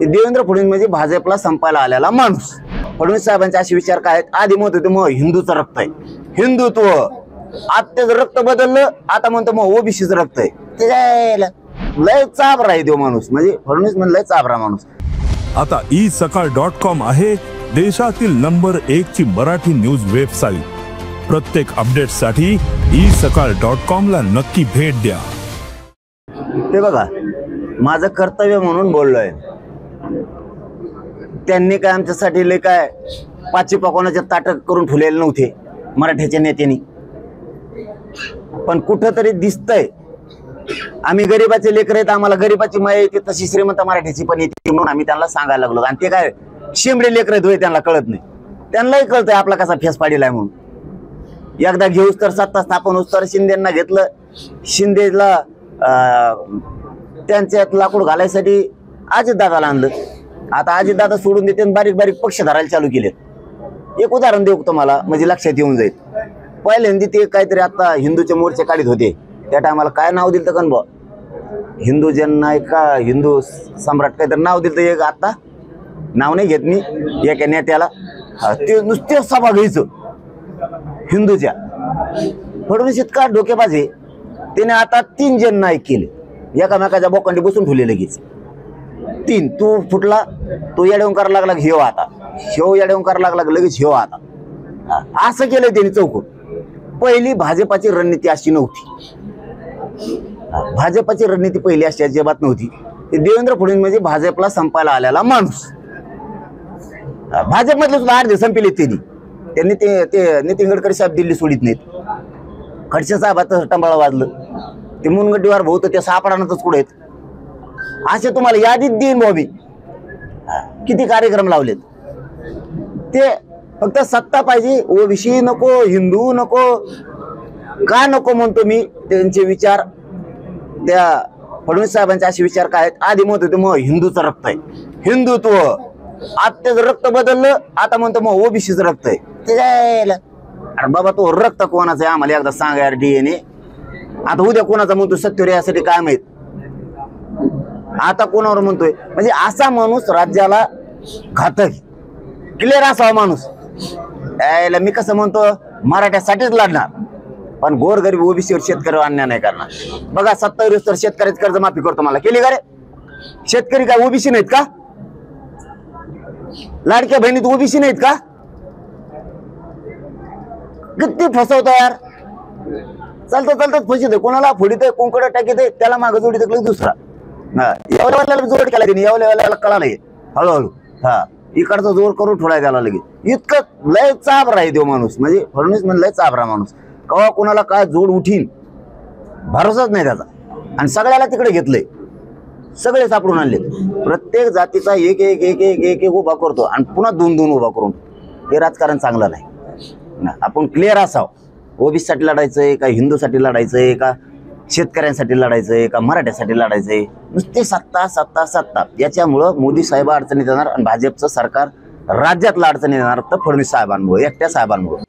देवेंद्र फडणवीस म्हणजे भाजपला संपायला आलेला माणूस. फडणवीस साहेबांचे असे विचार काय आहेत? आधी म्हणत होते मग हिंदूचं रक्त आहे, हिंदुत्व. आता त्याचं रक्त बदललं, आता म्हणतो मग ओबीसीचं रक्त आहे. ते लय चाबरा आहे तो माणूस, म्हणजे फडणवीस म्हणजे लय चाबरा माणूस. आता isakal.com आहे देशातील नंबर 1 ची मराठी न्यूज वेबसाईट. प्रत्येक अपडेटसाठी isakal.com ला नक्की भेट द्या. ते बघा, माझं कर्तव्य म्हणून बोललोय. त्यांनी काय आमच्यासाठी लय काय पाची पकवानाचे ताटक करून ठेवलेले नव्हते मराठ्याच्या नेत्यांनी. पण कुठंतरी दिसतंय आम्ही गरीबाचे लेकर आहेत, आम्हाला गरीबाची माया येते तशी श्रीमंत मराठ्याची पण येते म्हणून आम्ही त्यांना सांगायला लागलो. आणि ते काय शिमडे लेकर आहेत होय, त्यांना कळत नाही. त्यांनाही कळतंय आपला कसा फेस पाडीलाय म्हणून. एकदा घेऊस तर सत्ता स्थापन होस तर शिंदेना घेतलं. शिंदेला त्यांच्यात लाकूड घालायसाठी अजितदादाला आणलं. आता अजितदादा सोडून देते, बारीक बारीक पक्ष धरायला चालू केले. एक उदाहरण देऊ तुम्हाला, म्हणजे लक्षात येऊन जाईल. पहिल्यांदा ते काहीतरी आता हिंदूचे मोर्चे काढीत होते, त्या टायमाला काय नाव दिलं तर कन हिंदू जननायक हिंदू सम्राट काहीतरी नाव दिलं. एक आता नाव नाही घेत मी एका नेत्याला, ते नुसते सभा घ्यायचं हिंदूच्या. फडणवीस इतका डोकेबाजी, त्याने आता 3 जननायक केले, एकामेकाच्या बोकांडी बसून ठेवले लगेच. 3 तू फुटला, तो येडवून करायला लागला, हेव आता शेव येडवून करायला लागला लगेच हेव आता. असं केलंय त्यांनी चौकून. पहिली भाजपाची रणनीती अशी नव्हती. भाजपाची रणनीती पहिली अशी अजिबात नव्हती. देवेंद्र फडणवीस म्हणजे भाजपला संपायला आलेला माणूस. भाजपमधले सुद्धा अर्धे संपले त्यांनी. ते नितीन गडकरी साहेब दिल्ली सोडित नाहीत. खडसे साहेबाचं टंबाळा वाजलं, ते मुनगड्डीवार भाऊ तर ते सापडानातच कुठे आहेत. असे तुम्हाला यादीत देईन बॉबी किती कार्यक्रम लावलेत. ते फक्त सत्ता पाहिजे, ओबीसी नको, हिंदू नको. का नको म्हणतो मी? त्यांचे विचार, त्या फडणवीस साहेबांचे असे विचार काय आहेत? आधी म्हणत होते मग हिंदूचं रक्त आहे, हिंदुत्व. आता त्याचं रक्त बदललं, आता म्हणतो मग ओबीसीचं रक्त आहे. ते अरे बाबा, तो रक्त कोणाचं आहे आम्हाला एकदा सांगा यार. DNA आता उद्या कोणाचा म्हणतो सत्तेवर यासाठी काय माहित. आता कोणावर म्हणतोय? म्हणजे असा माणूस राज्याला घातक, क्लिअर असावा माणूस. मी कसं म्हणतो, मराठ्यासाठीच लढणार, पण गोरगरीब ओबीसीवर शेतकऱ्यावर अन्याय नाही करणार. बघा 27 तर शेतकऱ्याची कर्जमाफी करतो मला केली का रे? शेतकरी काय ओबीसी नाहीत का? लाडक्या बहिणीत ओबीसी नाहीत का? किती फसवतो यार. चालतात फसित, कोणाला फोडीत, कोणकडे टाकीत, त्याला मागं जोडीत दुसरा. एवढ्या जोड केला त्यांनी, एवढ्या कळा नाही हळूहळू. इकडचा जोर करून ठेवलाय त्याला लगेच. इतकं लय चाबरा आहे तो माणूस, म्हणजे फडणवीस म्हणजे लय चाबरा माणूस. कवा कोणाला काय जोड उठीन भरोसाच नाही त्याचा. आणि सगळ्याला तिकडे घेतलंय, सगळे सापडून आणले. प्रत्येक जातीचा एक एक एक एक एक एक उभा करतो आणि पुन्हा 2-2 उभा करून. हे राजकारण चांगलं नाही. आपण क्लिअर असावं. ओबीसीसाठी लढायचंय का, हिंदूसाठी लढायचंय का, शेतकऱ्यांसाठी लढायचंय का, मराठ्यासाठी लढायचंय? नुसते सत्ता सत्ता सत्ता. याच्यामुळं मोदी साहेब अडचणीत येणार आणि भाजपचं सरकार राज्यातला अडचणीत येणार. तर फडणवीस साहेबांमुळे, एकट्या साहेबांमुळे.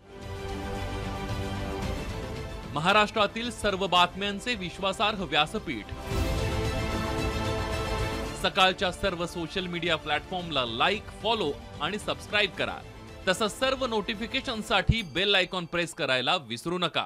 महाराष्ट्रातील सर्व बातम्यांचे विश्वासार्ह व्यासपीठ. सकाळच्या सर्व सोशल मीडिया प्लॅटफॉर्मला लाईक, फॉलो आणि सबस्क्राईब करा. तसंच सर्व नोटिफिकेशनसाठी बेल आयकॉन प्रेस करायला विसरू नका.